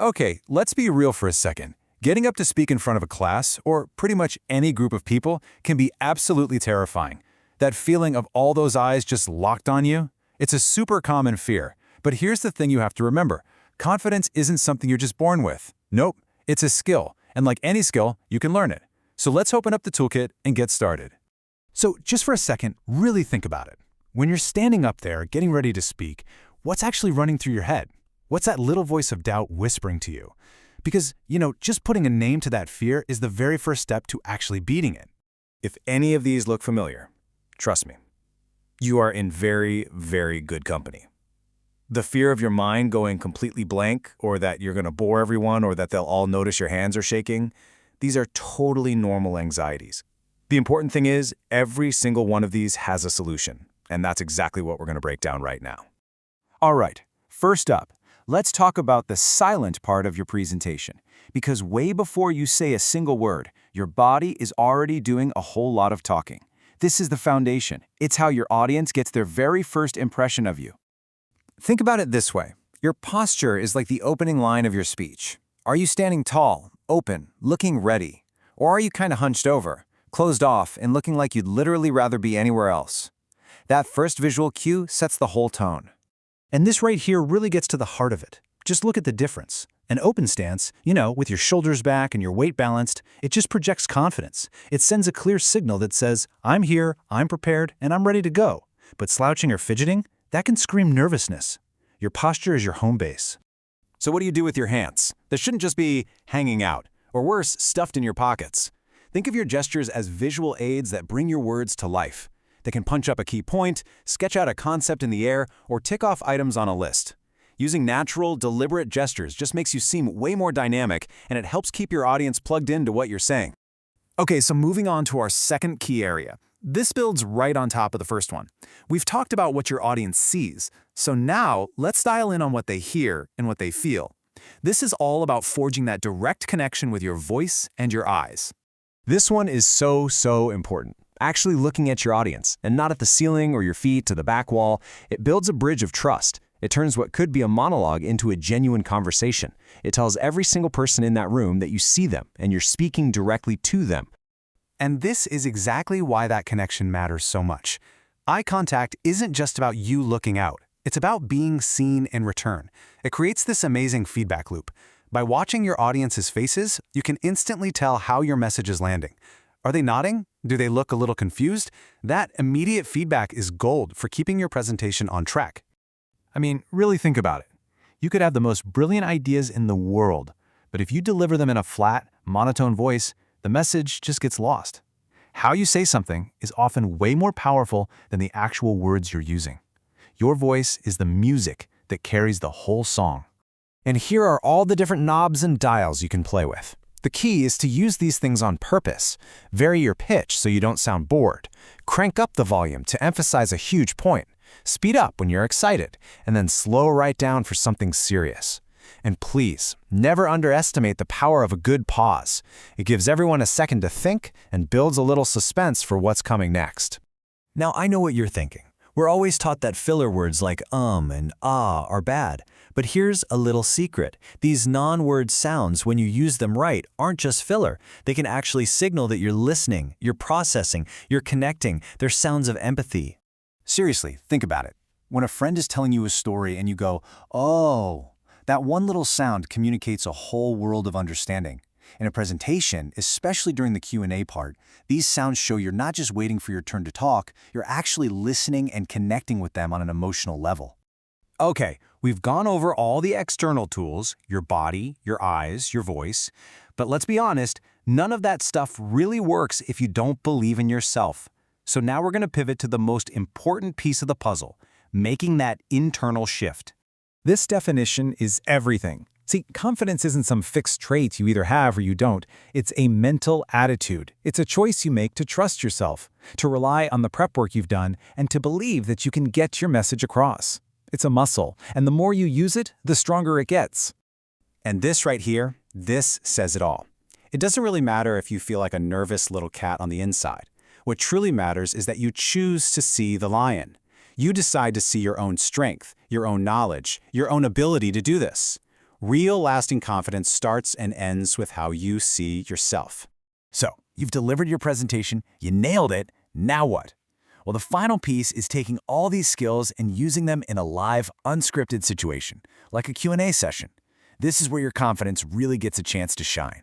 Okay, let's be real for a second. Getting up to speak in front of a class, or pretty much any group of people, can be absolutely terrifying. That feeling of all those eyes just locked on you? It's a super common fear. But here's the thing you have to remember. Confidence isn't something you're just born with. Nope, it's a skill. And like any skill, you can learn it. So let's open up the toolkit and get started. So just for a second, really think about it. When you're standing up there, getting ready to speak, what's actually running through your head? What's that little voice of doubt whispering to you? Because, just putting a name to that fear is the very first step to actually beating it. If any of these look familiar, trust me, you are in very, very good company. The fear of your mind going completely blank, or that you're going to bore everyone, or that they'll all notice your hands are shaking, these are totally normal anxieties. The important thing is, every single one of these has a solution, and that's exactly what we're going to break down right now. All right, first up, let's talk about the silent part of your presentation, because way before you say a single word, your body is already doing a whole lot of talking. This is the foundation. It's how your audience gets their very first impression of you. Think about it this way. Your posture is like the opening line of your speech. Are you standing tall, open, looking ready? Or are you kind of hunched over, closed off, and looking like you'd literally rather be anywhere else? That first visual cue sets the whole tone. And this right here really gets to the heart of it. Just look at the difference. An open stance, with your shoulders back and your weight balanced, it just projects confidence. It sends a clear signal that says, I'm here, I'm prepared, and I'm ready to go. But slouching or fidgeting, that can scream nervousness. Your posture is your home base. So what do you do with your hands? They shouldn't just be hanging out, or worse, stuffed in your pockets. Think of your gestures as visual aids that bring your words to life. They can punch up a key point, sketch out a concept in the air, or tick off items on a list. Using natural, deliberate gestures just makes you seem way more dynamic, and it helps keep your audience plugged into what you're saying. Okay, so moving on to our second key area. This builds right on top of the first one. We've talked about what your audience sees, so now let's dial in on what they hear and what they feel. This is all about forging that direct connection with your voice and your eyes. This one is so important. Actually looking at your audience, and not at the ceiling or your feet to the back wall, it builds a bridge of trust. It turns what could be a monologue into a genuine conversation. It tells every single person in that room that you see them and you're speaking directly to them. And this is exactly why that connection matters so much. Eye contact isn't just about you looking out. It's about being seen in return. It creates this amazing feedback loop. By watching your audience's faces, you can instantly tell how your message is landing. Are they nodding? Do they look a little confused? That immediate feedback is gold for keeping your presentation on track. I mean, really think about it. You could have the most brilliant ideas in the world, but if you deliver them in a flat, monotone voice, the message just gets lost. How you say something is often way more powerful than the actual words you're using. Your voice is the music that carries the whole song. And here are all the different knobs and dials you can play with. The key is to use these things on purpose. Vary your pitch so you don't sound bored. Crank up the volume to emphasize a huge point. Speed up when you're excited, and then slow right down for something serious. And please, never underestimate the power of a good pause. It gives everyone a second to think and builds a little suspense for what's coming next. Now, I know what you're thinking. We're always taught that filler words like and ah are bad. But here's a little secret. These non-word sounds, when you use them right, aren't just filler. They can actually signal that you're listening, you're processing, you're connecting. They're sounds of empathy. Seriously, think about it. When a friend is telling you a story and you go, oh, that one little sound communicates a whole world of understanding. In a presentation, especially during the Q&A part, these sounds show you're not just waiting for your turn to talk, you're actually listening and connecting with them on an emotional level. Okay, we've gone over all the external tools, your body, your eyes, your voice, but let's be honest, none of that stuff really works if you don't believe in yourself. So now we're going to pivot to the most important piece of the puzzle, making that internal shift. This definition is everything. See, confidence isn't some fixed trait you either have or you don't. It's a mental attitude. It's a choice you make to trust yourself, to rely on the prep work you've done, and to believe that you can get your message across. It's a muscle, and the more you use it, the stronger it gets. And this right here, this says it all. It doesn't really matter if you feel like a nervous little cat on the inside. What truly matters is that you choose to see the lion. You decide to see your own strength, your own knowledge, your own ability to do this. Real lasting confidence starts and ends with how you see yourself. So, you've delivered your presentation, you nailed it, now what? Well, the final piece is taking all these skills and using them in a live, unscripted situation, like a Q&A session. This is where your confidence really gets a chance to shine.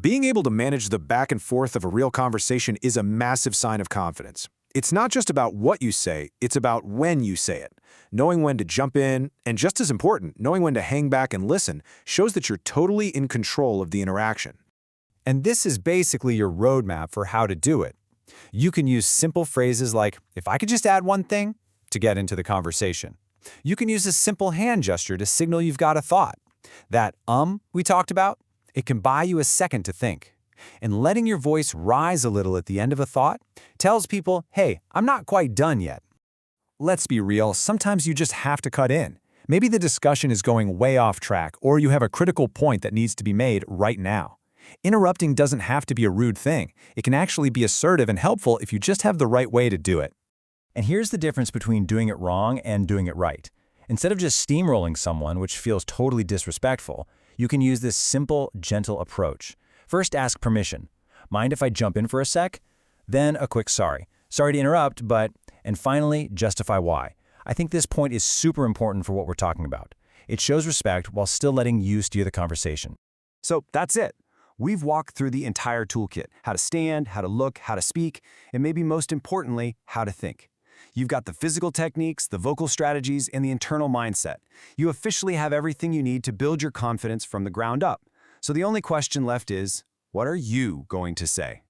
Being able to manage the back and forth of a real conversation is a massive sign of confidence. It's not just about what you say, it's about when you say it. Knowing when to jump in, and just as important, knowing when to hang back and listen, shows that you're totally in control of the interaction. And this is basically your roadmap for how to do it. You can use simple phrases like, "If I could just add one thing," to get into the conversation. You can use a simple hand gesture to signal you've got a thought. That we talked about, it can buy you a second to think. And letting your voice rise a little at the end of a thought tells people, hey, I'm not quite done yet. Let's be real, sometimes you just have to cut in. Maybe the discussion is going way off track, or you have a critical point that needs to be made right now. Interrupting doesn't have to be a rude thing. It can actually be assertive and helpful if you just have the right way to do it. And here's the difference between doing it wrong and doing it right. Instead of just steamrolling someone, which feels totally disrespectful, you can use this simple, gentle approach. First, ask permission. Mind if I jump in for a sec? Then a quick sorry. Sorry to interrupt, but... And finally, justify why. I think this point is super important for what we're talking about. It shows respect while still letting you steer the conversation. So that's it. We've walked through the entire toolkit: how to stand, how to look, how to speak, and maybe most importantly, how to think. You've got the physical techniques, the vocal strategies, and the internal mindset. You officially have everything you need to build your confidence from the ground up. So the only question left is, what are you going to say?